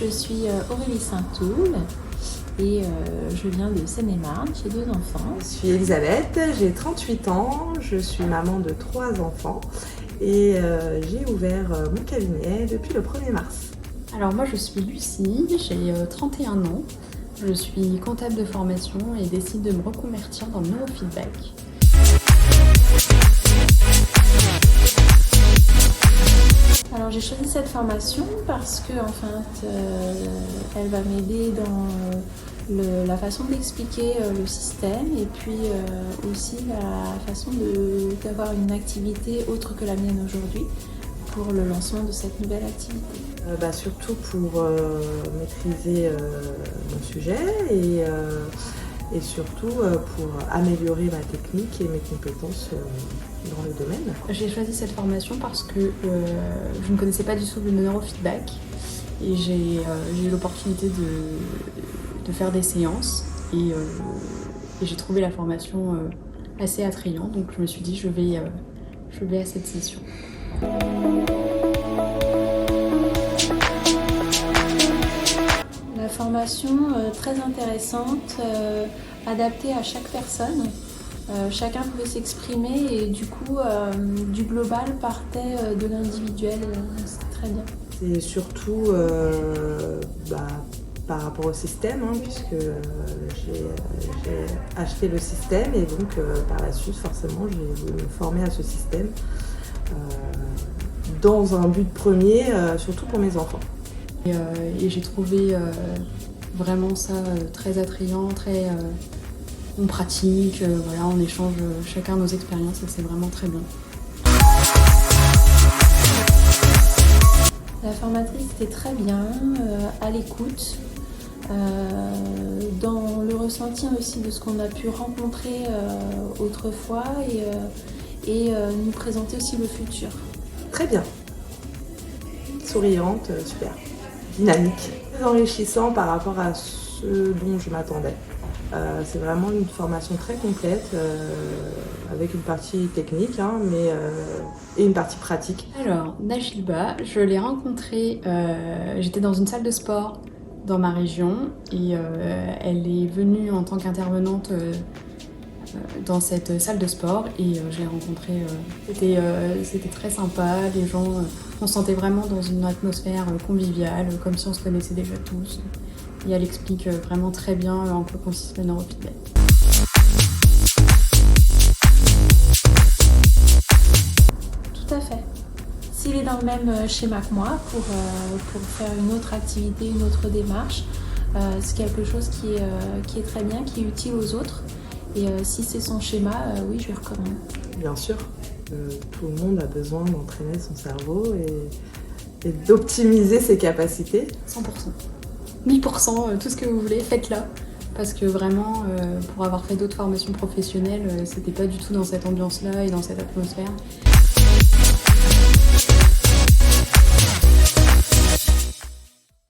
je suis Aurélie Saint-Toul et je viens de Seine-et-Marne, j'ai 2 enfants. Je suis Elisabeth, j'ai 38 ans, je suis maman de 3 enfants et j'ai ouvert mon cabinet depuis le 1er mars. Alors moi je suis Lucie, j'ai 31 ans, je suis comptable de formation et décide de me reconvertir dans le neurofeedback. Alors j'ai choisi cette formation parce que elle va m'aider dans la façon d'expliquer le système et puis aussi la façon d'avoir une activité autre que la mienne aujourd'hui pour le lancement de cette nouvelle activité. Surtout pour maîtriser mon sujet et surtout pour améliorer ma technique et mes compétences dans le domaine. J'ai choisi cette formation parce que je ne connaissais pas du tout le neurofeedback et j'ai eu l'opportunité de faire des séances et j'ai trouvé la formation assez attrayante, donc je me suis dit je vais à cette session. La formation très intéressante, adaptée à chaque personne. Chacun pouvait s'exprimer et du coup, du global partait de l'individuel. C'était très bien. C'est surtout par rapport au système, puisque j'ai acheté le système et donc par la suite, forcément, j'ai voulu me former à ce système dans un but premier, surtout pour mes enfants. Et j'ai trouvé vraiment ça très attrayant, très on pratique, voilà, on échange chacun nos expériences et c'est vraiment très bien. La formatrice était très bien, à l'écoute, dans le ressenti aussi de ce qu'on a pu rencontrer autrefois et nous présenter aussi le futur. Très bien, souriante, super, dynamique, très enrichissant par rapport à ce dont je m'attendais. C'est vraiment une formation très complète avec une partie technique et une partie pratique. Alors, Najliba, je l'ai rencontrée, j'étais dans une salle de sport dans ma région et elle est venue en tant qu'intervenante dans cette salle de sport et je l'ai rencontrée, c'était très sympa, les gens, on se sentait vraiment dans une atmosphère conviviale, comme si on se connaissait déjà tous. Et elle explique vraiment très bien en quoi consiste le neurofeedback. Tout à fait. S'il est dans le même schéma que moi pour faire une autre activité, une autre démarche, c'est quelque chose qui est très bien, qui est utile aux autres. Et si c'est son schéma, oui, je lui recommande. Bien sûr, tout le monde a besoin d'entraîner son cerveau et d'optimiser ses capacités. 100%. 1000%, tout ce que vous voulez, faites-le. Parce que vraiment, pour avoir fait d'autres formations professionnelles, c'était pas du tout dans cette ambiance-là et dans cette atmosphère.